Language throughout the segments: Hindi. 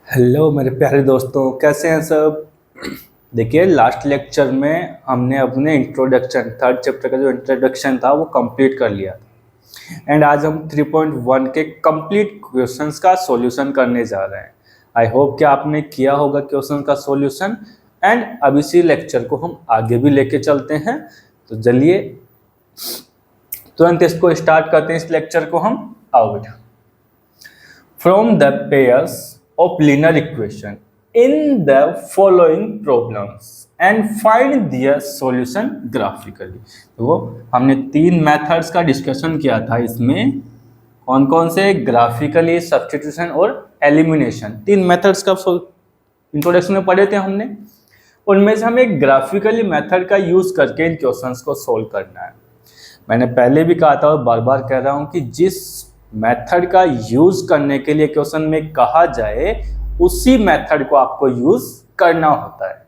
हेलो मेरे प्यारे दोस्तों, कैसे हैं सब। देखिए, लास्ट लेक्चर में हमने अपने इंट्रोडक्शन थर्ड चैप्टर का जो इंट्रोडक्शन था वो कंप्लीट कर लिया था। एंड आज हम 3.1 के कंप्लीट क्वेश्चंस का सॉल्यूशन करने जा रहे हैं। आई होप कि आपने किया होगा क्वेश्चन का सॉल्यूशन। एंड अब इसी लेक्चर को हम आगे भी लेके चलते हैं। तो चलिए तुरंत इसको स्टार्ट करते हैं, इस लेक्चर को हम। आओ बेटा। From the pairs of linear equation in the following problems and find their solution graphically। तो हमने तीन मेथड्स का डिस्कशन किया था। इसमें कौन कौन से? ग्राफिकली, सब्स्टिट्यूशन और एलिमिनेशन। तीन मेथड्स का इंट्रोडक्शन में पढ़े थे हमने। उनमें से हमें ग्राफिकली मेथड का यूज करके इन क्वेश्चंस को सोल्व करना है। मैंने पहले भी कहा था और बार बार कह रहा हूं कि जिस मेथड का यूज करने के लिए क्वेश्चन में कहा जाए उसी मेथड को आपको यूज करना होता है।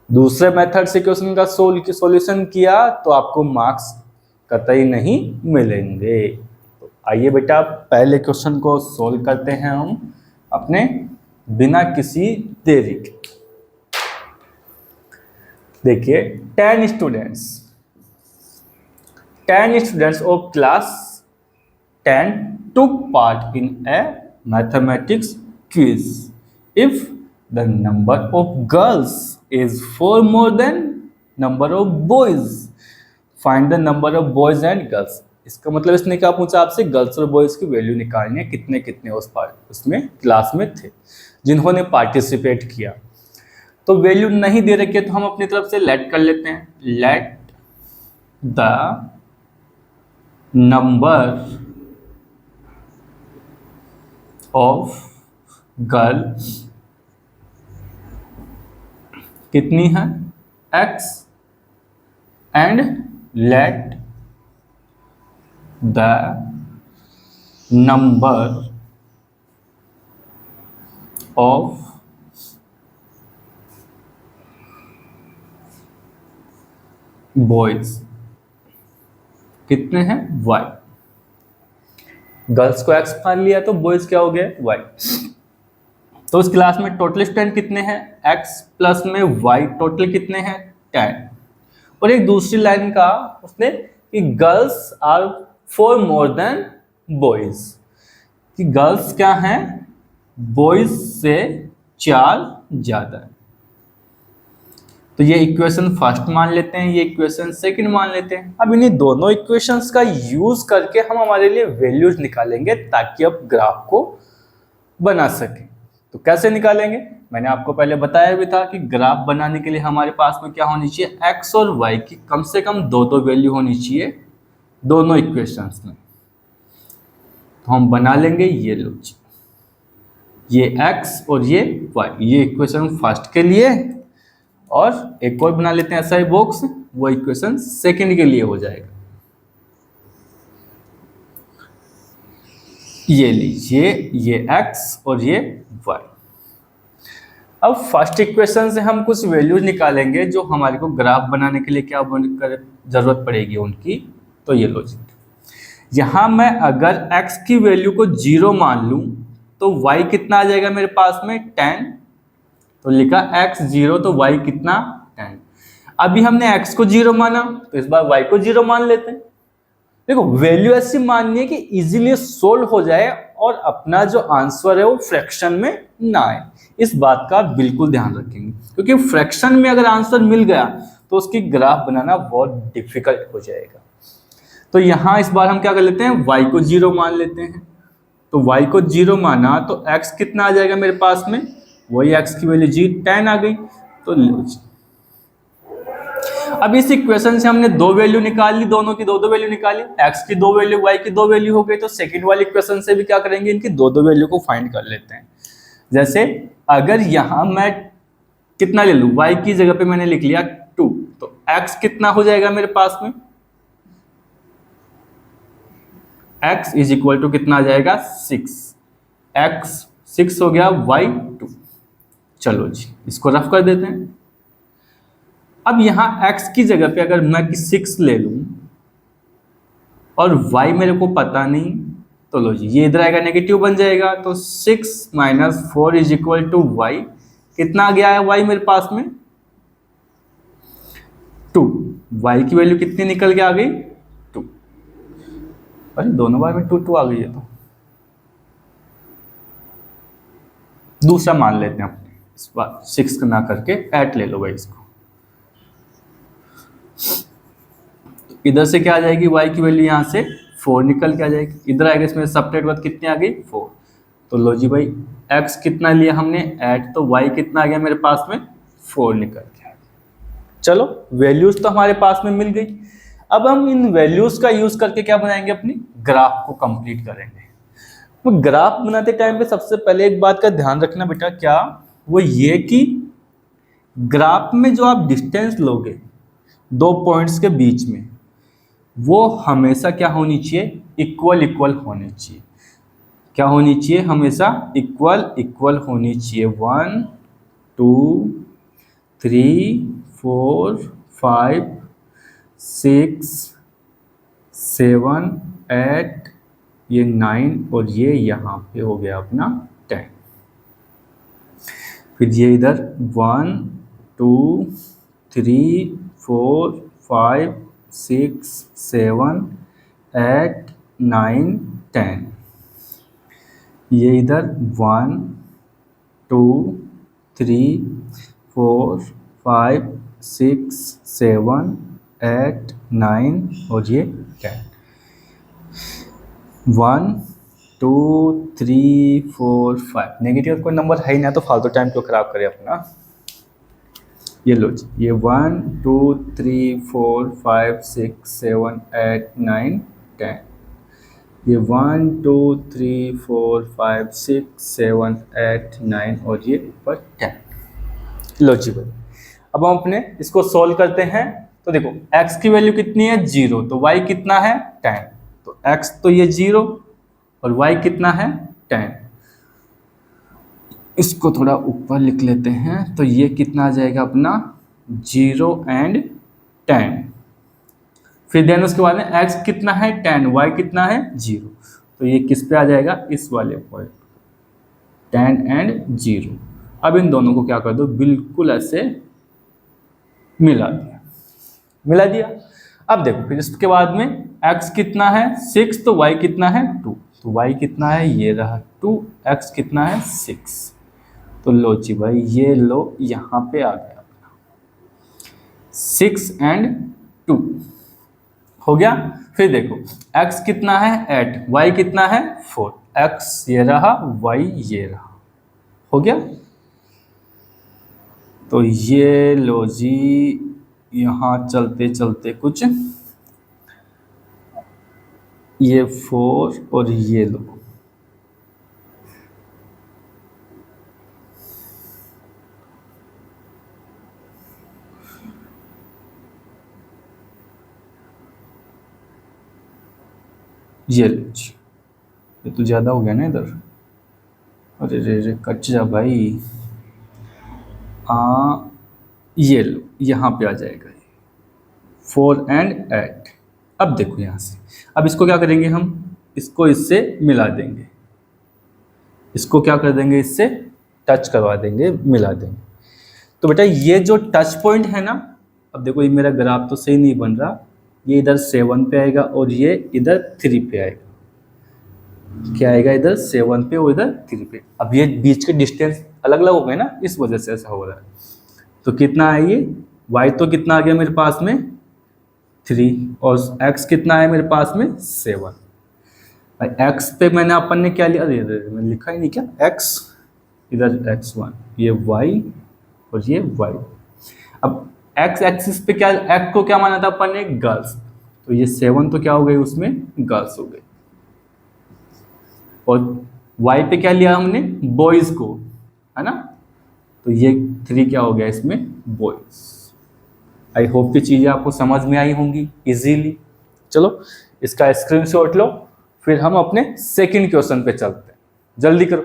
दूसरे मेथड से क्वेश्चन का सॉल्यूशन किया तो आपको मार्क्स कतई नहीं मिलेंगे। तो आइए बेटा, पहले क्वेश्चन को सोल्व करते हैं हम अपने बिना किसी देरी के। देखिए, 10 students of class 10 took part in a mathematics quiz. If the number of girls is 4 more than number of boys, find the number of boys and girls. इसका मतलब इसने क्या पूछा आपसे? गर्ल्स और बॉयज की वैल्यू निकालनी है, कितने कितने उसमें क्लास में थे जिन्होंने पार्टिसिपेट किया। तो वैल्यू नहीं दे रखी है तो हम अपनी तरफ से लेट कर लेते हैं। Let the number of girl कितनी है? x and let the number of boys कितने हैं? y। गर्ल्स को x मान लिया तो बॉयज क्या हो गए? y। तो उस क्लास में टोटल स्टूडेंट कितने हैं? x प्लस में y टोटल कितने हैं? 10। और एक दूसरी लाइन का उसने कि girls are 4 more than boys, कि गर्ल्स क्या हैं? बॉयज से 4 ज्यादा है। तो ये इक्वेशन फर्स्ट मान लेते हैं, ये इक्वेशन सेकंड मान लेते हैं। अब इन्हीं दोनों इक्वेशंस का यूज करके हम हमारे लिए वैल्यूज निकालेंगे ताकि अब ग्राफ को बना सकें। तो कैसे निकालेंगे? मैंने आपको पहले बताया भी था कि ग्राफ बनाने के लिए हमारे पास में क्या होनी चाहिए? एक्स और वाई की कम से कम दो वैल्यू होनी चाहिए दोनों इक्वेशंस में। तो हम बना लेंगे, ये लो जी, ये एक्स और ये वाई, ये इक्वेशन फर्स्ट के लिए। और एक और बना लेते हैं ऐसा ही बॉक्स, वो इक्वेशन सेकंड के लिए हो जाएगा। ये लीजिए, ये x और ये y। अब फर्स्ट इक्वेशन से हम कुछ वैल्यूज निकालेंगे जो हमारे को ग्राफ बनाने के लिए क्या जरूरत पड़ेगी उनकी। तो ये लॉजिक, यहां मैं अगर x की वैल्यू को 0 मान लूं तो y कितना आ जाएगा मेरे पास में? 10। तो लिखा x 0 तो y कितना? 10। अभी हमने x को 0 माना तो इस बार y को 0 मान लेते हैं। देखो, वैल्यू ऐसी माननी है कि इजीली सोल्व हो जाए और अपना जो आंसर है वो फ्रैक्शन में ना आए। इस बात का बिल्कुल ध्यान रखेंगे, क्योंकि फ्रैक्शन में अगर आंसर मिल गया तो उसकी ग्राफ बनाना बहुत डिफिकल्ट हो जाएगा। तो यहां इस बार हम क्या कर लेते हैं? y को 0 मान लेते हैं। तो y को 0 माना तो x कितना आ जाएगा मेरे पास में? वही x की वैल्यू 10 आ गई। तो लो जी, अब इस इक्वेशन से हमने दो वैल्यू निकाल ली, दोनों की दो वैल्यू निकाली, x की 2 वैल्यू, y की 2 वैल्यू हो गई। तो सेकंड वाली इक्वेशन से भी क्या करेंगे? इनकी दो वैल्यू को फाइंड कर लेते हैं। जैसे अगर यहां मैं कितना ले लूं? y की जगह पे मैंने लिख लिया 2, तो x कितना हो जाएगा मेरे पास में? x इज इक्वल टू कितना आ जाएगा? 6। x 6 हो गया, y 2। चलो जी, इसको रफ कर देते हैं। अब यहां x की जगह पे अगर मैं 6 ले लूं और y मेरे को पता नहीं, तो लो जी, ये इधर आएगा नेगेटिव बन जाएगा, तो 6 minus 4 is equal to y. कितना आ गया है वाई मेरे पास में? 2। वाई की वैल्यू कितनी निकल के आ गई? 2। अरे दोनों बार में 2 2 आ गई है, तो दूसरा मान लेते हैं अपने, इस बार 6 ना करके 8 ले लो भाई इसको। इधर से क्या आ जाएगी? y की वैल्यू यहाँ से 4 निकल के आ जाएगी, इधर आएगा, इसमें सब्ट्रैक्ट बाद कितनी आ गई? 4। तो लो जी भाई, x कितना लिया हमने? 8, तो y कितना आ गया मेरे पास में? 4 निकल के आ गया। चलो वैल्यूज तो हमारे पास में मिल गई। अब हम इन वैल्यूज का यूज करके क्या बनाएंगे? अपनी ग्राफ को कंप्लीट करेंगे। तो ग्राफ बनाते टाइम पे सबसे पहले एक बात का ध्यान रखना बेटा, क्या? वो ये कि ग्राफ में जो आप डिस्टेंस लोगे दो पॉइंट्स के बीच में, वो हमेशा क्या होनी चाहिए? इक्वल इक्वल होनी चाहिए। क्या होनी चाहिए? हमेशा इक्वल इक्वल होनी चाहिए। 1 2 3 4 5 6 7 8, ये 9 और ये यहाँ पे हो गया अपना 10। फिर ये इधर 1 2 3 4 5 6 7 8 9 10, ये इधर 1 2 3 4 5 6 7 8 9 और ये 10। 1 2 3 4 5, नेगेटिव कोई नंबर है ही ना, तो फालतू टाइम क्यों खराब करें अपना। ये लो जी, ये 1 2 3 4 5 6 7 8 9 10, ये 1 2 3 4 5 6 7 8 9 और ये ऊपर 10। लो जी भाई, अब हम अपने इसको सोल्व करते हैं। तो देखो x की वैल्यू कितनी है? 0, तो y कितना है? 10। तो x तो ये 0 और y कितना है? 10। इसको थोड़ा ऊपर लिख लेते हैं, तो ये कितना आ जाएगा अपना? 0 एंड 10। फिर देन उसके बाद में x कितना है? 10, y कितना है? 0। तो ये किस पे आ जाएगा? इस वाले पॉइंट, 10 एंड 0। अब इन दोनों को क्या कर दो? बिल्कुल ऐसे मिला दिया, मिला दिया। अब देखो फिर इसके बाद में x कितना है? 6, तो y कितना है? 2। तो y कितना है? ये रहा 2, x कितना है? 6। तो लो जी भाई, ये लो यहाँ पे आ गया अपना 6 एंड 2 हो गया। फिर देखो x कितना है? 8, y कितना है? 4, x ये रहा, y ये रहा, हो गया। तो ये लो जी, यहाँ चलते चलते कुछ ये 4 और ये लो, ये लो जी, ये तो ज़्यादा हो गया ना इधर। अरे रे रे, कट जा भाई। ये लो यहाँ पे आ जाएगा 4 एंड 8। अब देखो यहाँ से, अब इसको क्या करेंगे हम? इसको इससे मिला देंगे, इसको क्या कर देंगे? इससे टच करवा देंगे, मिला देंगे। तो बेटा ये जो टच पॉइंट है ना, अब देखो ये मेरा ग्राफ तो सही नहीं बन रहा, ये इधर 7 पे आएगा और ये इधर 3 पे आएगा। क्या आएगा? इधर 7 पे और इधर 3 पे। अब ये बीच के डिस्टेंस अलग अलग हो गए ना, इस वजह से ऐसा हो रहा है। तो कितना है ये? y तो कितना आ गया मेरे पास में? 3, और x कितना है मेरे पास में? 7। भाई x पे मैंने अपन ने क्या लिया? अरे मैंने लिखा ही नहीं क्या? x, इधर x1, ये y और ये y। अब x एक्सिस पे क्या, x को क्या माना था अपन ने? गर्ल्स। तो ये 7 तो क्या हो गई? उसमें गर्ल्स हो गई। और y पे क्या लिया हमने? बॉयज को, है ना? तो ये 3 क्या हो गया इसमें? बॉयज। आई होप कि चीज़ें आपको समझ में आई होंगी इजीली। चलो इसका स्क्रीनशॉट लो, फिर हम अपने सेकंड क्वेश्चन पे चलते हैं। जल्दी करो,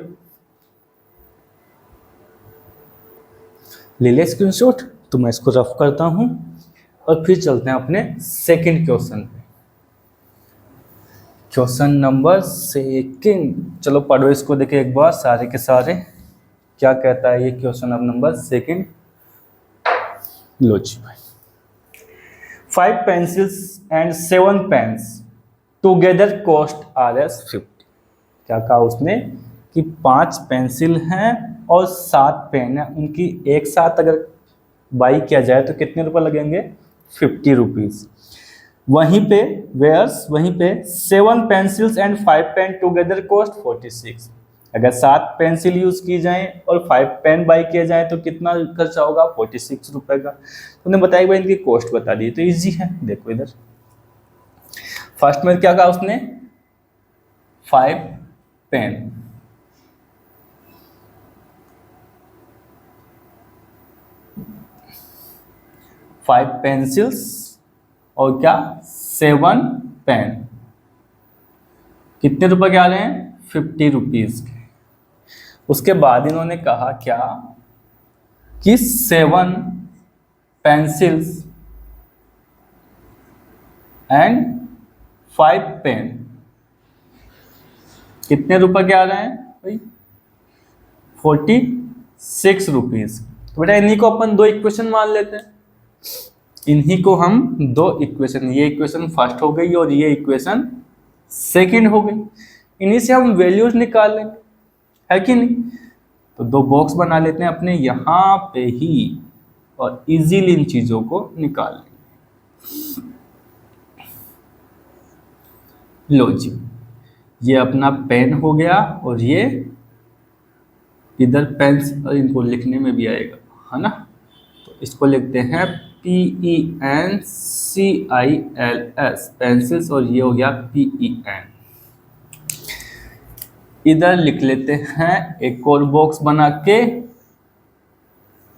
ले ले स्क्रीनशॉट। तो मैं इसको रफ करता हूं और फिर चलते हैं अपने सेकंड क्वेश्चन पे। क्वेश्चन नंबर सेकंड, चलो पढ़ो इसको, देखिए एक बार सारे के सारे क्या कहता है ये क्वेश्चन नंबर सेकंड। लो जी भाई, 5 pencils and 7 pens together cost Rs 50। क्या कहा उसने कि 5 पेंसिल हैं और 7 पेन हैं, उनकी एक साथ अगर बाई किया जाए तो कितने रुपए लगेंगे? 50 रुपीज़। वहीं पे 7 pencils and 5 pen together cost 46। अगर 7 पेंसिल यूज़ की जाएं और 5 पेन बाई किया जाए तो कितना खर्चा होगा? 46 रुपए का। तो उन्हें बताया भाई इनकी कॉस्ट बता दी, तो इजी है। देखो इधर फर्स्ट में क्या कहा उसने? 5 पेन, फाइव पेंसिल्स और क्या 7 पेन, कितने रुपए के आ रहे हैं? 50 रुपीज़ के। उसके बाद इन्होंने कहा क्या कि 7 पेंसिल्स एंड 5 पेन कितने रुपए के आ रहे हैं भाई? 46 रुपीज़। तो बेटा इन्हीं को अपन दो इक्वेशन मान लेते हैं, इन्हीं को हम दो इक्वेशन, ये इक्वेशन फर्स्ट हो गई और ये इक्वेशन सेकंड हो गई, इन्हीं से हम वैल्यूज निकाल लेंगे, है कि नहीं? तो दो बॉक्स बना लेते हैं अपने यहाँ पे ही और इजीली इन चीजों को निकाल लेंगे। लो जी, ये अपना पेन हो गया और ये इधर पेन्स, और इनको लिखने में भी आएगा, है ना? तो इसको लिखते हैं PENCILS पेंसिल्स, और ये हो गया PEN। इधर लिख लेते हैं एक और बॉक्स बना के,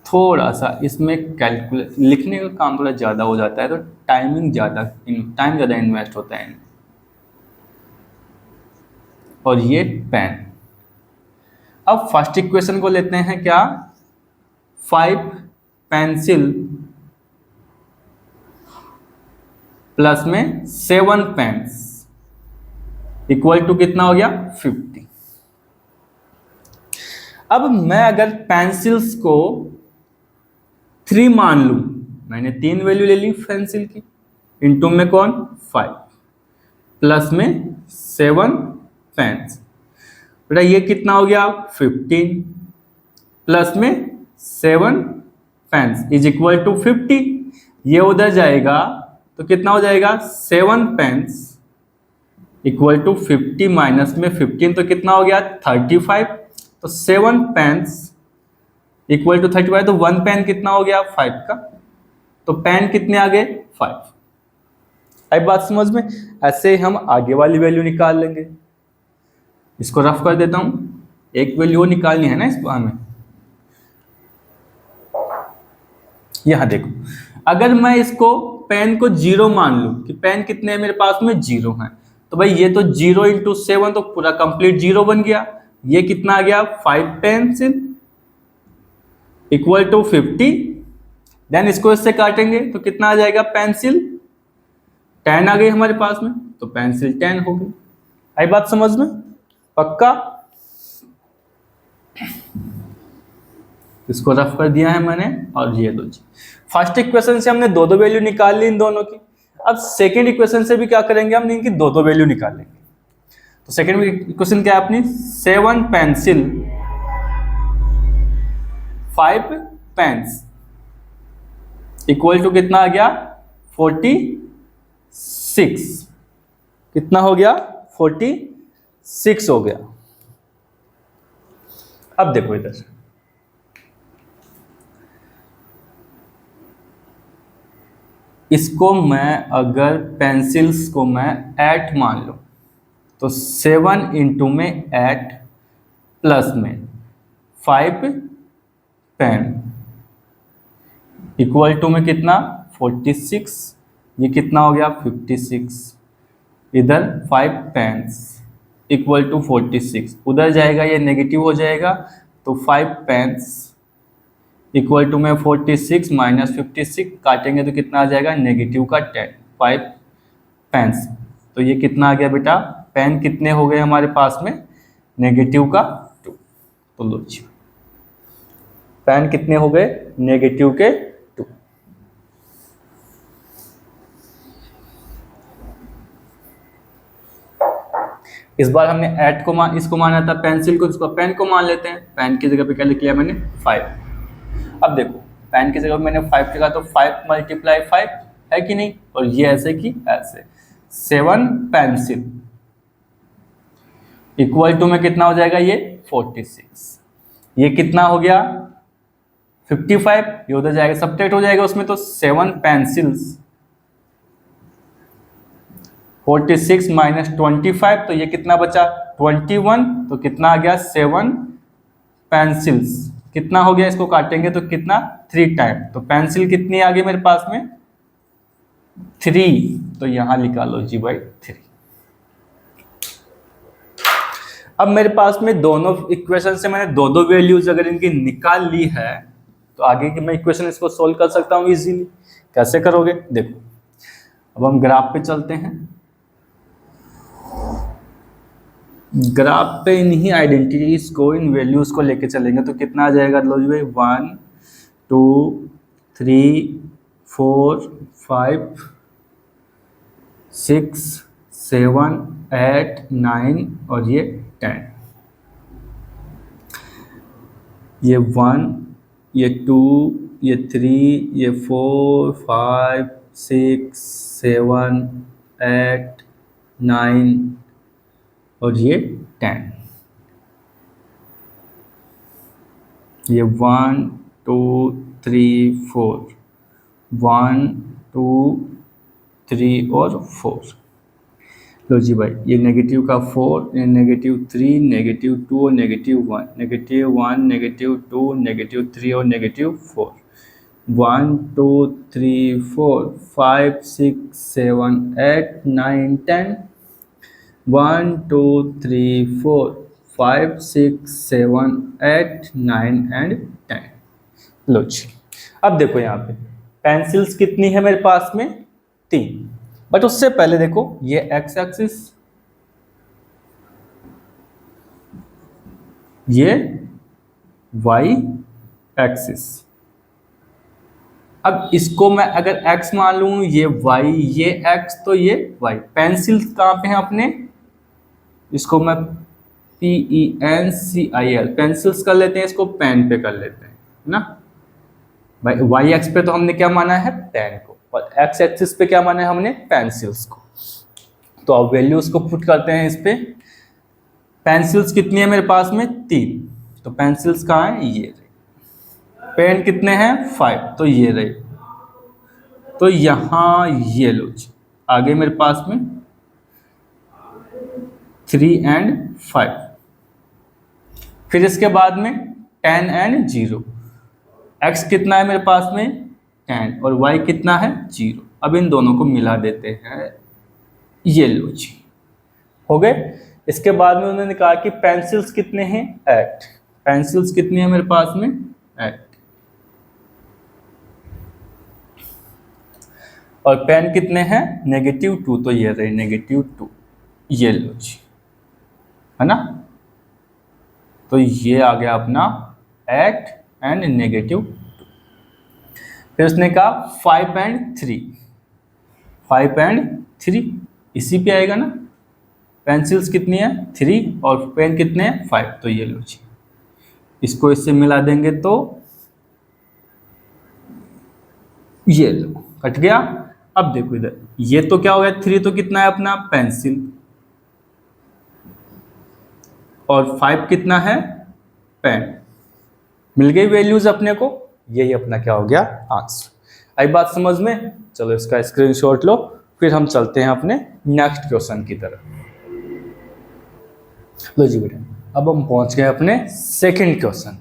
थोड़ा सा इसमें कैलकुलेट लिखने का काम थोड़ा ज़्यादा हो जाता है तो टाइम ज़्यादा इन्वेस्ट होता है। और ये पेन। अब फर्स्ट इक्वेशन को लेते हैं क्या? 5 पेंसिल प्लस में 7 पेन्स इक्वल टू कितना हो गया? 50। अब मैं अगर पेंसिल्स को 3 मान लूं, मैंने 3 वैल्यू ले ली पेंसिल की, इनटू में कौन? 5 प्लस में 7 पेन्स, बेटा ये कितना हो गया? 15 प्लस में 7 पेन्स इज इक्वल टू 50। ये उधर जाएगा तो कितना हो जाएगा? 7 पेन्स इक्वल टू 50 माइनस में 15 तो कितना हो गया? 35। तो 7 पेन्स इक्वल टू 35, तो 1 पेन कितना हो गया? 5 का। तो पेन कितने आ गए? 5। आई बात समझ में? ऐसे हम आगे वाली वैल्यू निकाल लेंगे। इसको रफ कर देता हूं, एक वैल्यू निकालनी है ना इस बार में। यहां देखो, अगर मैं इसको पेन को 0 मान लूं कि पेन कितने हैं मेरे पास में? 0 हैं, तो भाई ये तो 0 इंटू 7 तो पूरा कंप्लीट 0 बन गया। ये कितना आ गया? 5 पेंसिल इक्वल टू 50। देन इसको इससे काटेंगे तो कितना आ जाएगा? पेंसिल 10 आ गई हमारे पास में, तो पेंसिल 10 हो गई। आई बात समझ में? पक्का? इसको रफ कर दिया है मैंने। और ये दो जी, फर्स्ट इक्वेशन से हमने दो वैल्यू निकाल ली इन दोनों की। अब सेकेंड इक्वेशन से भी क्या करेंगे? हम इनकी दो वैल्यू निकाल लेंगे। तो सेकेंड इक्वेशन क्या है अपनी? 7 पेंसिल 5 पेन्स इक्वल टू कितना आ गया? 46। कितना हो गया? 46 हो गया। अब देखो इधर, इसको मैं अगर पेंसिल्स को मैं 8 मान लूं तो 7 इंटू में 8 प्लस में 5 पेन इक्वल टू में कितना? 46। ये कितना हो गया? 56। इधर 5 पेन्स इक्वल टू 46, उधर जाएगा ये नेगेटिव हो जाएगा, तो 5 पेन्स इक्वल टू में 46 माइनस 56 काटेंगे तो कितना आ जाएगा? नेगेटिव का 10। 5 पेन्स, तो ये कितना आ गया बेटा? पेन कितने हो गए हमारे पास में, नेगेटिव का 2। तो लो जी, पेन कितने हो गए, नेगेटिव के 2। इस बार हमने एट को इसको माना था, पेंसिल को, इसको पेन को मान लेते हैं। पेन की जगह पे क्या लिख लिया मैंने, 5। अब देखो पेन की जगह पे मैंने 5 लिखा, तो 5 × 5 है कि नहीं, और ये ऐसे कि ऐसे 7 पेंसिल इक्वल टू में कितना हो जाएगा, ये 46। ये कितना हो गया 55, ये उधर जाएगा सब्ट्रैक्ट हो जाएगा उसमें, तो 7 पेंसिल्स 46 माइनस 25, तो ये कितना बचा 21, तो कितना आ गया 7 पेंसिल्स, कितना हो गया, इसको काटेंगे तो कितना 3 टाइम, तो पेंसिल कितनी आ गई मेरे पास में 3, तो यहां लिखा लो जी भाई 3। अब मेरे पास में दोनों इक्वेशन से मैंने दो वैल्यूज अगर इनकी निकाल ली है, तो आगे की मैं इक्वेशन इसको सोल्व कर सकता हूँ इजीली। कैसे करोगे, देखो अब हम ग्राफ पे चलते हैं। ग्राफ पे इन्हीं आइडेंटिटीज को, इन वैल्यूज को लेके चलेंगे, तो कितना आ जाएगा, लो जी भाई 1 2 3 4 5 6 7 8 9 और ये 10। ये 1, ये 2, ये 3, ये 4 5 6 7 8 9 और ये 10। ये 1 2 3 4, 1 2 3 और 4। लो जी भाई, ये नेगेटिव का 4, ये -3, -2 और -1, -1 -2 -3 और -4, 1 2 3 4 5 6 7 8 9 10, 1 2 3 4 5 6 7 8 9 एंड 10। लो जी, अब देखो यहाँ पे पेंसिल्स कितनी है मेरे पास में 3, बट उससे पहले देखो ये एक्स एक्सिस, ये वाई एक्सिस। अब इसको मैं अगर x मान लूं, ये y, ये x, तो ये y। पेंसिल्स कहाँ पे हैं अपने, इसको मैं PENCIL पेंसिल्स कर लेते हैं, इसको पेन पे कर लेते हैं ना भाई। वाई एक्स पे तो हमने क्या माना है, पेन को, और एक्स एक्सिस पे क्या माना है हमने, पेंसिल्स को। तो अब वैल्यूज को पुट करते हैं इस पे। पेंसिल्स कितनी है मेरे पास में 3, तो पेंसिल्स कहाँ है, ये रही। पेन कितने हैं 5, तो ये रही। तो यहाँ ये लो जी, आगे मेरे पास में 3 एंड 5, फिर इसके बाद में 10 एंड 0। x कितना है मेरे पास में 10 और y कितना है 0। अब इन दोनों को मिला देते हैं, ये लो जी हो गए। इसके बाद में उन्होंने कहा कि पेंसिल्स कितने हैं 8, पेंसिल्स कितनी है मेरे पास में 8, और पेन कितने हैं -2, तो ये रहे -2, ये लो जी, है ना। तो ये आ गया अपना 8 एंड -2। फिर उसने कहा 5 एंड 3, 5 एंड 3 इसी पे आएगा ना। पेंसिल्स कितनी है 3 और पेन कितने हैं 5, तो ये लो जी, इसको इससे मिला देंगे तो ये लो कट गया। अब देखो इधर, ये तो क्या हो गया 3, तो कितना है अपना पेंसिल, और 5 कितना है पेन। मिल गई वैल्यूज अपने को, यही अपना क्या हो गया आंसर। आई बात समझ में, चलो इसका स्क्रीनशॉट लो, फिर हम चलते हैं अपने नेक्स्ट क्वेश्चन की तरफ। लो जी बेटा, अब हम पहुंच गए अपने सेकंड क्वेश्चन।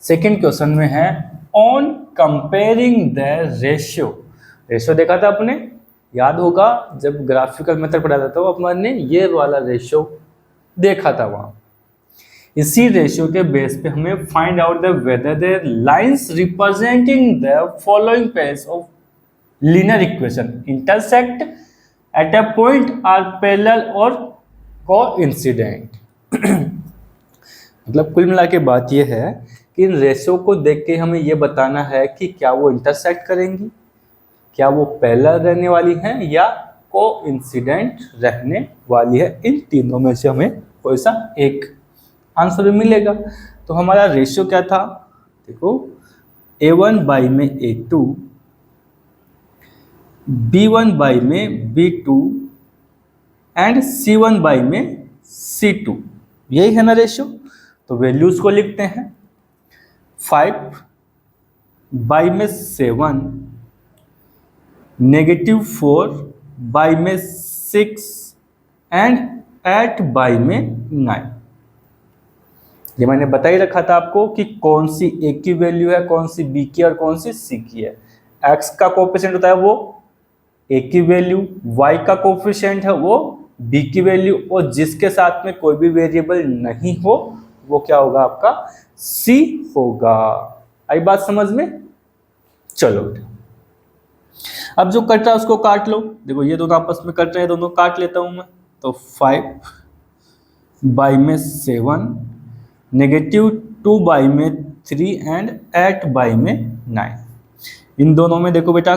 सेकंड क्वेश्चन में है on comparing the ratio. Ratio देखा था अपने, याद होगा जब ग्राफिकल मेथड पढ़ा था तो अपने ये वाला रेशियो देखा था वहां। इसी रेशियो के बेस पे हमें find out the whether the lines representing the following pairs of linear equation intersect at a point or parallel और कोइंसिडेंट। मतलब कुल मिला के बात यह है कि इन रेशो को देख के हमें ये बताना है कि क्या वो इंटरसेक्ट करेंगी, क्या वो पैरेलल रहने वाली हैं या कोइंसिडेंट रहने वाली है। इन तीनों में से हमें कोई सा एक आंसर मिलेगा। तो हमारा रेशियो क्या था, देखो A1 बाई में A2, B1 बाई में B2 एंड C1 बाई में C2, यही है ना रेशियो। तो वैल्यूज को लिखते हैं, 5 बाई में 7, -4 बाई में 6 एंड 8 बाई में 9। ये मैंने बता ही रखा था आपको कि कौन सी ए की वैल्यू है, कौन सी बी की और कौन सी सी की है। एक्स का कोफिशिएंट होता है वो ए की वैल्यू, वाई का कोफिशिएंट है वो बी की वैल्यू, और जिसके साथ में कोई भी वेरिएबल नहीं हो वो क्या होगा, आपका सी होगा। आई बात समझ में? चलो अब जो कट रहा है उसको काट लो। देखो ये दोनों आपस में कट रहे हैं, दोनों काट लेता हूं मैं। तो 5 बाई में 7, -2 बाई में 3 एंड 8 बाई में 9। इन दोनों में देखो बेटा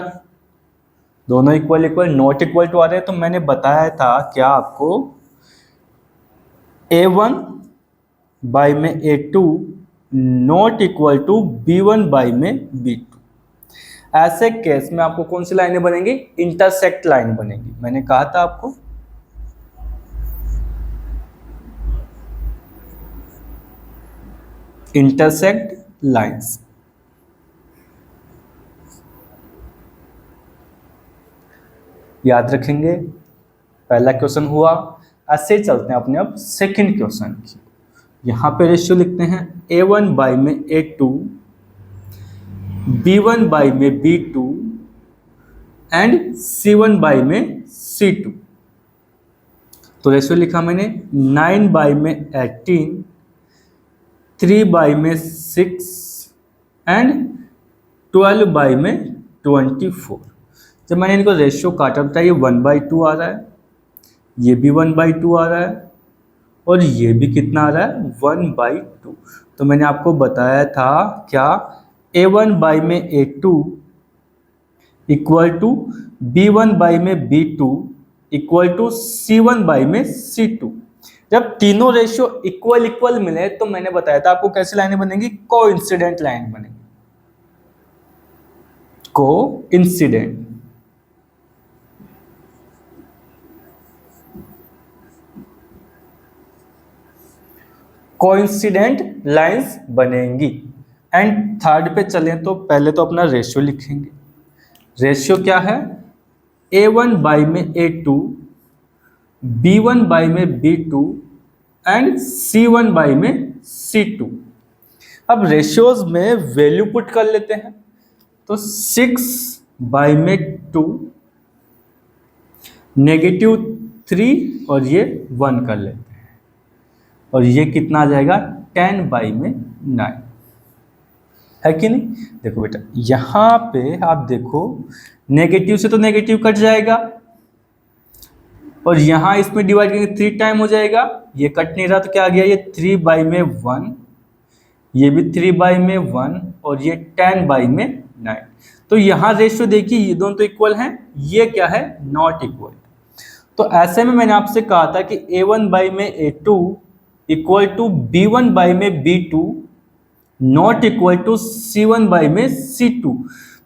दोनों equal equal not equal to आ रहे हैं। तो मैंने बताया था क्या आपको, A1 बाई में A2 not equal to B1 by में B2। ऐसे केस में आपको कौन सी लाइनें बनेंगी, इंटरसेक्ट लाइन बनेगी। मैंने कहा था आपको इंटरसेक्ट लाइंस। याद रखेंगे, पहला क्वेश्चन हुआ। ऐसे चलते हैं अपने अब सेकंड क्वेश्चन की। यहां पे रेशियो लिखते हैं A1 बाई में A2, B1 बाई में B2 एंड C1 बाई में C2। तो रेशियो लिखा मैंने 9 बाई में 18, 3 बाई में 6 एंड 12 बाई में 24। जब मैंने इनको रेशियो काटा था ये 1/2 आ रहा है, ये भी 1/2 आ रहा है और ये भी कितना आ रहा है, 1/2। तो मैंने आपको बताया था क्या, A1 बाई में A2 equal to B1 by में B2 equal to C1 by में C2। जब तीनों रेशियो इक्वल इक्वल मिले तो मैंने बताया था आपको कैसी लाइनें बनेंगी, कोइंसिडेंट लाइन बनेगी। कोइंसिडेंट कोइंसिडेंट लाइंस बनेंगी। एंड थर्ड पे चलें तो पहले तो अपना रेशियो लिखेंगे। रेशियो क्या है, A1 बाई में A2, B1 बाई में B2 एंड C1 बाई में C2। अब रेशियोज में वैल्यू पुट कर लेते हैं। तो 6 बाई में 2, -3 और ये 1 कर लेते हैं और ये कितना आ जाएगा, 10 बाई में 9, है कि नहीं। देखो बेटा यहाँ पे आप देखो नेगेटिव से तो नेगेटिव कट जाएगा और यहाँ इसमें डिवाइड करेंगे 3 टाइम हो जाएगा, ये कट नहीं रहा तो क्या आ गया, ये 3 बाई में 1, ये भी 3 बाई में 1 और ये 10 बाई में 9। तो यहाँ रेशियो देखिए ये दोनों तो इक्वल हैं, ये क्या है, नॉट इक्वल। तो ऐसे में मैंने आपसे कहा था कि A1 बाई में A2 equal to B1 by में B2 not equal to C1 by में C2।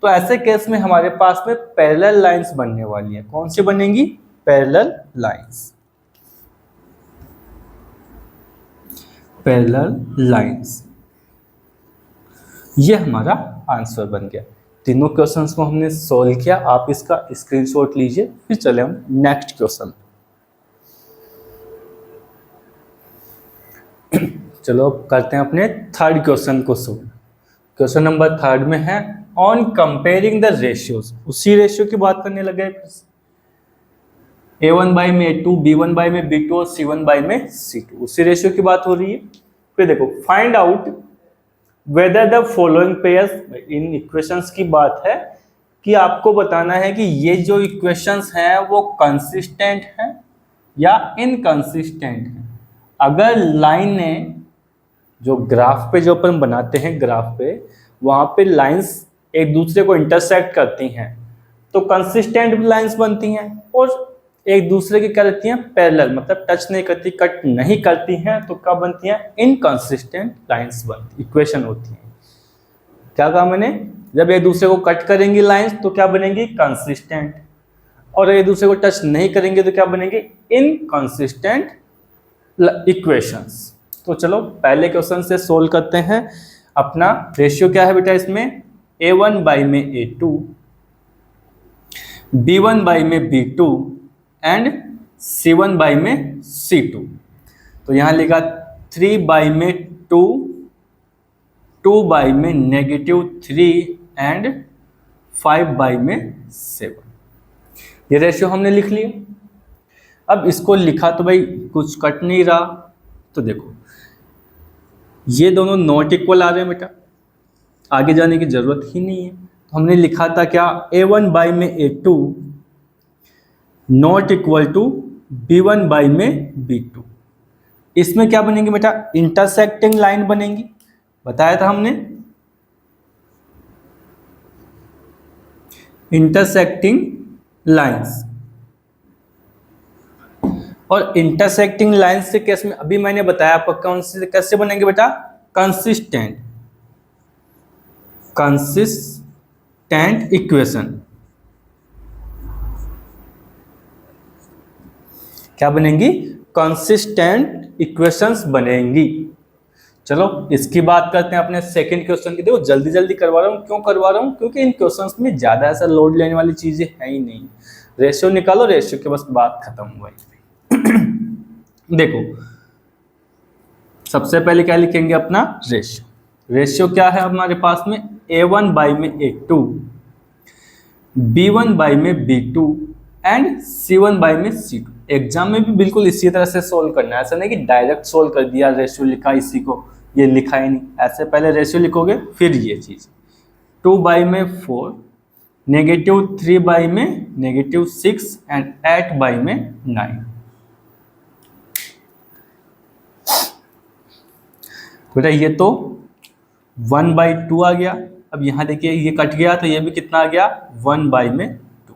तो ऐसे केस में हमारे पास में पैरेलल लाइंस बनने वाली है। कौन सी बनेंगी, पैरेलल लाइंस। पैरेलल लाइंस, ये हमारा आंसर बन गया। तीनों क्वेश्चंस को हमने सॉल्व किया। आप इसका स्क्रीनशॉट लीजिए, फिर चले हम नेक्स्ट क्वेश्चन। चलो अब करते हैं अपने थर्ड क्वेश्चन को सॉल्व। क्वेश्चन नंबर थर्ड में है ऑन कंपेयरिंग द रेशियोज। उसी रेशियो की बात करने लगे, A1 बाई में A2, B1 बाई में B2 और C1 बाई में C2, उसी रेशियो की बात हो रही है। फिर देखो find out whether the following pairs, in equations की बात है कि आपको बताना है कि ये जो इक्वेशंस हैं वो कंसिस्टेंट हैं या इनकंसिस्टेंट है। अगर लाइनें जो ग्राफ पे जो अपन बनाते हैं ग्राफ पे, वहां पे लाइंस एक दूसरे को इंटरसेक्ट करती हैं तो कंसिस्टेंट लाइंस बनती हैं, और एक दूसरे की क्या रहती हैं, पैरेलल, मतलब टच नहीं करती, कट नहीं करती हैं, तो क्या बनती हैं, इनकंसिस्टेंट लाइंस बनती, इक्वेशन होती हैं। क्या कहा मैंने, जब एक दूसरे को कट करेंगी लाइंस तो क्या बनेंगी, कंसिस्टेंट, और एक दूसरे को टच नहीं करेंगे तो क्या बनेंगे, इनकंसिस्टेंट इक्वेशंस। तो चलो पहले क्वेश्चन से सोल्व करते हैं। अपना रेशियो क्या है बेटा इसमें, a1 बाई में a2, b1 बाई में b2 एंड c1 बाई में c2। तो यहां लिखा 3 बाई में 2, 2 बाई में -3 एंड 5 बाई में 7। ये रेशियो हमने लिख लिया। अब इसको लिखा तो भाई कुछ कट नहीं रहा, तो देखो ये दोनों नॉट इक्वल आ रहे हैं बेटा, आगे जाने की जरूरत ही नहीं है। तो हमने लिखा था क्या, a1 बाई में a2 not equal to b1 by में b2। इसमें क्या बनेंगे बेटा, इंटरसेक्टिंग लाइन बनेंगी, बताया था हमने, इंटरसेक्टिंग लाइंस। और इंटरसेक्टिंग लाइंस से केस में अभी मैंने बताया आपको कौन से कैसे बनेंगे बेटा, कंसिस्टेंट, कंसिस्टेंट इक्वेशन। क्या बनेंगी, कंसिस्टेंट इक्वेशंस बनेंगी। चलो इसकी बात करते हैं अपने सेकंड क्वेश्चन की। देखो जल्दी जल्दी करवा रहा हूँ, क्यों करवा रहा हूँ, क्योंकि इन क्वेश्चंस में ज्यादा ऐसा लोड लेने वाली चीजें है ही नहीं। रेशियो निकालो, रेशियो के बस बात खत्म हुआ। देखो सबसे पहले क्या लिखेंगे अपना रेशियो। रेशियो क्या है हमारे पास में, a1 बाई में a2, b1 बाई में b2 एंड c1 बाई में c2। एग्जाम में भी बिल्कुल इसी तरह से सोल्व करना है, ऐसा नहीं कि डायरेक्ट सोल्व कर दिया, रेशियो लिखा इसी को, ये लिखा ही नहीं। ऐसे पहले रेशियो लिखोगे फिर ये चीज। 2 बाई में 4, -3 बाई में -6 एंड 8 बाई में 9। बेटा ये तो 1/2 आ गया। अब यहाँ देखिए ये कट गया तो ये भी कितना आ गया, 1/2,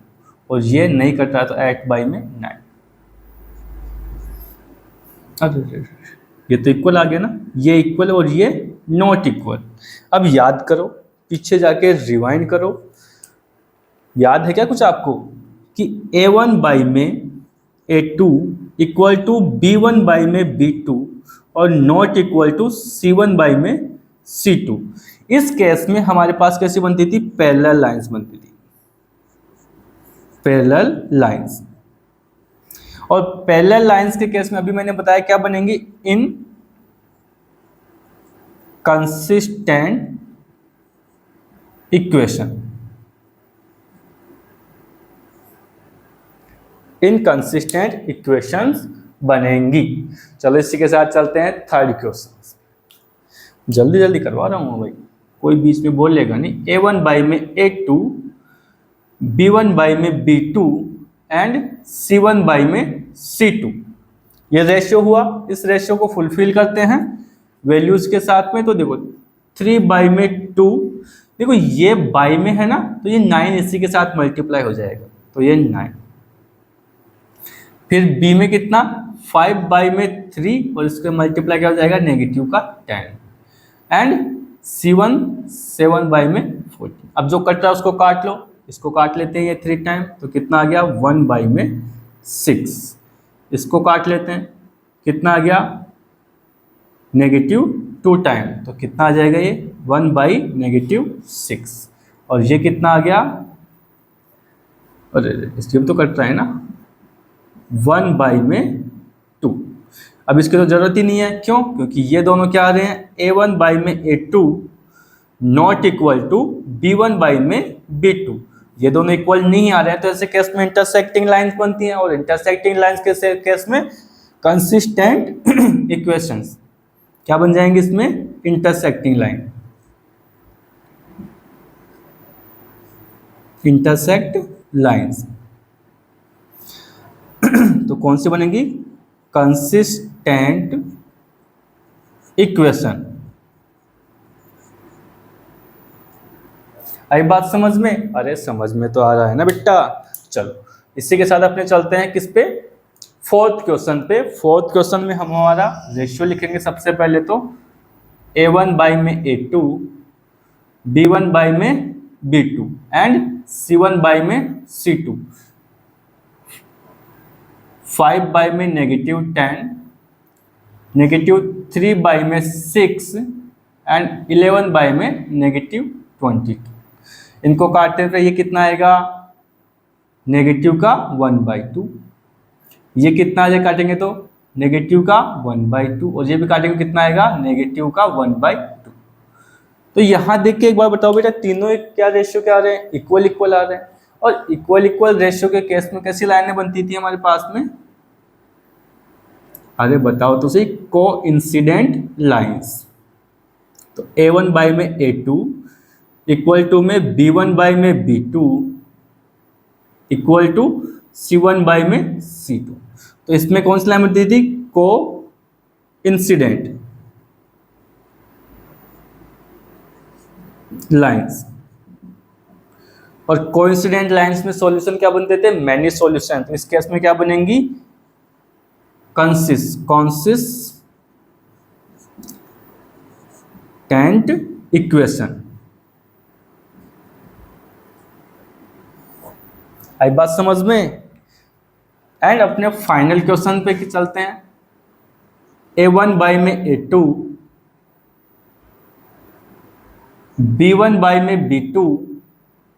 और ये नहीं कट रहा तो 8/9। अरे ये तो इक्वल आ गया ना, ये इक्वल और ये नॉट इक्वल। अब याद करो, पीछे जाके रिवाइंड करो, याद है क्या कुछ आपको कि a1 बाई में a2 equal to b1 by में b2 और not equal to c1 by में c2। इस केस में हमारे पास कैसी बनती थी, पैरेलल लाइंस बनती थी, पैरेलल लाइंस। और पैरेलल लाइंस के केस में अभी मैंने बताया क्या बनेंगी, इन कंसिस्टेंट इक्वेशन, इनकंसिस्टेंट इक्वेशंस बनेंगी। चलो इसी के साथ चलते हैं थर्ड क्वेश्चन। जल्दी जल्दी करवा रहा हूँ भाई, कोई बीच में बोलेगा नहीं। a1 बाई में a2, b1 बाई में b2 एंड c1 बाई में c2। ये रेशियो हुआ, इस रेशियो को फुलफिल करते हैं वैल्यूज के साथ में। तो देखो 3 बाई में 2, देखो ये बाई में है ना, तो ये 9 इसी के साथ मल्टीप्लाई हो जाएगा, तो ये 9। फिर b में कितना, 5 बाई में 3 और इसके मल्टीप्लाई क्या हो जाएगा, नेगेटिव का 10 एंड c1 7 बाई में 14। अब जो कट रहा है उसको काट लो, इसको काट लेते हैं ये 3 टाइम, तो कितना आ गया 1 बाई में 6। इसको काट लेते हैं, कितना आ गया -2 टाइम, तो कितना आ जाएगा ये 1 बाई -6। और ये कितना आ गया, अरे इसलिए तो कट रहा है ना, 1 बाई में 2। अब इसकी तो जरूरत ही नहीं है, क्यों, क्योंकि ये दोनों क्या आ रहे हैं, a1 बाई में a2 not equal to b1 by में b2। ये दोनों इक्वल नहीं आ रहे हैं, तो ऐसे केस में इंटरसेक्टिंग लाइंस बनती हैं, और इंटरसेक्टिंग लाइंस के केस में कंसिस्टेंट इक्वेशंस क्या बन जाएंगे, इसमें इंटरसेक्टिंग लाइन, इंटरसेक्ट लाइंस। तो कौन सी बनेगी? Consistent equation. आई बात समझ में? अरे समझ में तो आ रहा है ना बेटा। चलो इसी के साथ अपने चलते हैं किस पे? फोर्थ क्वेश्चन पे। फोर्थ क्वेश्चन में हम हमारा रेशियो लिखेंगे सबसे पहले तो A1 बाई में A2, B1 बाई में B2 एंड C1 बाई में C2। 5 बाई में -10, -3 बाई में 6 एंड 11 बाई में -22। इनको काटने पे ये कितना आएगा? नेगेटिव का 1/2। ये कितना आ जाए काटेंगे तो? नेगेटिव का 1/2। और ये भी काटेंगे कितना आएगा? नेगेटिव का 1/2। तो यहाँ देख के एक बार बताओ बेटा, तीनों क्या रेशियो क्या आ रहे हैं? इक्वल इक्वल आ रहे हैं। और इक्वल इक्वल रेशियो के केस में कैसी लाइनें बनती थी हमारे पास में? अरे बताओ तो सही, कोइंसिडेंट लाइंस। तो A1 बाई में A2 इक्वल टू में B1 बाई में B2 equal to C1 by में C2। तो इसमें कौन सी लाइन बनती थी? Coincident lines. और कोइंसिडेंट लाइंस में सॉल्यूशन क्या बनते थे? Many solution. तो इस केस में क्या बनेंगी? Consistent equation. आई बात समझ में? एंड अपने फाइनल क्वेश्चन पे चलते हैं। A1 बाई में A2, B1 बाई में B2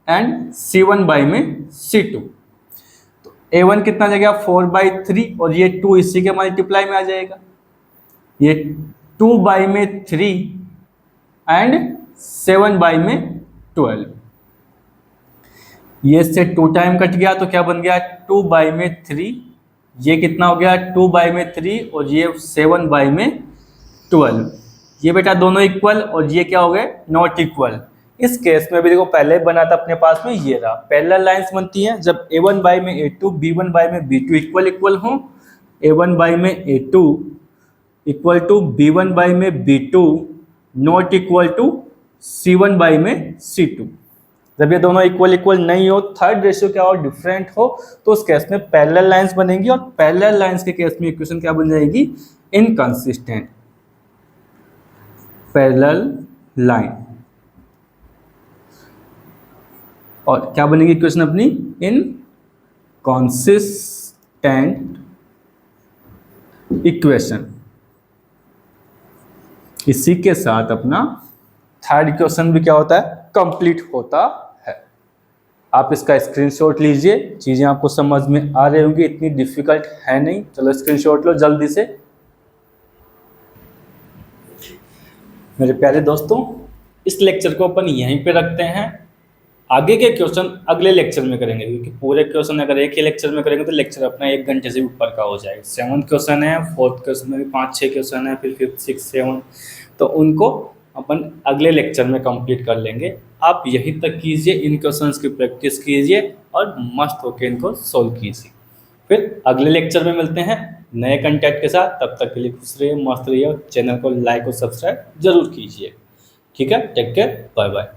एंड C1 बाई में C2। तो A1 कितना जाएगा? 4/3 और ये 2 इसी के मल्टीप्लाई में आ जाएगा। ये 2 बाई में 3 एंड 7 बाई में 12। ये से 2 टाइम कट गया तो क्या बन गया? 2 बाई में 3। ये कितना हो गया? 2 बाई में 3 और ये 7 बाई में 12। ये बेटा दोनों इक्वल और ये क्या हो गए? Not equal. इस केस में भी देखो पहले बना था अपने पास में, ये रहा। पैरेलल लाइंस बनती हैं जब A1 बाई में A2, B1 बाई में B2 इक्वल इक्वल हो। A1 बाई में A2 equal to B1 by में B2 not equal to C1 by में C2। जब ये दोनों इक्वल इक्वल नहीं हो, थर्ड रेशियो क्या हो? डिफरेंट हो, तो उस केस में पैरेलल लाइंस बनेंगी। और पैरेलल लाइंस के केस में इक्वेशन क्या बन जाएगी? Inconsistent parallel line. और क्या बनेगी इक्वेशन अपनी? Inconsistent equation. इसी के साथ अपना थर्ड क्वेश्चन भी क्या होता है? कंप्लीट होता है। आप इसका स्क्रीनशॉट लीजिए। चीजें आपको समझ में आ रही होंगी, इतनी डिफिकल्ट है नहीं। चलो स्क्रीनशॉट लो जल्दी से। मेरे प्यारे दोस्तों, इस लेक्चर को अपन यहीं पे रखते हैं। आगे के क्वेश्चन अगले लेक्चर में करेंगे, क्योंकि पूरे क्वेश्चन अगर एक ही लेक्चर में करेंगे तो लेक्चर अपना 1 घंटे से ऊपर का हो जाएगा। 7th क्वेश्चन है, 4th क्वेश्चन में भी 5-6 क्वेश्चन है, फिर 5th, 6th, 7, तो उनको अपन अगले लेक्चर में कंप्लीट कर लेंगे। आप यहीं तक कीजिए, इन क्वेश्चंस की प्रैक्टिस कीजिए और मस्त होकर इनको सोल्व कीजिए। फिर अगले लेक्चर में मिलते हैं नए कंटेंट के साथ। तब तक के लिए खुश रहिए, मस्त रहिए। चैनल को लाइक और सब्सक्राइब जरूर कीजिए। ठीक है, टेक केयर, बाय बाय।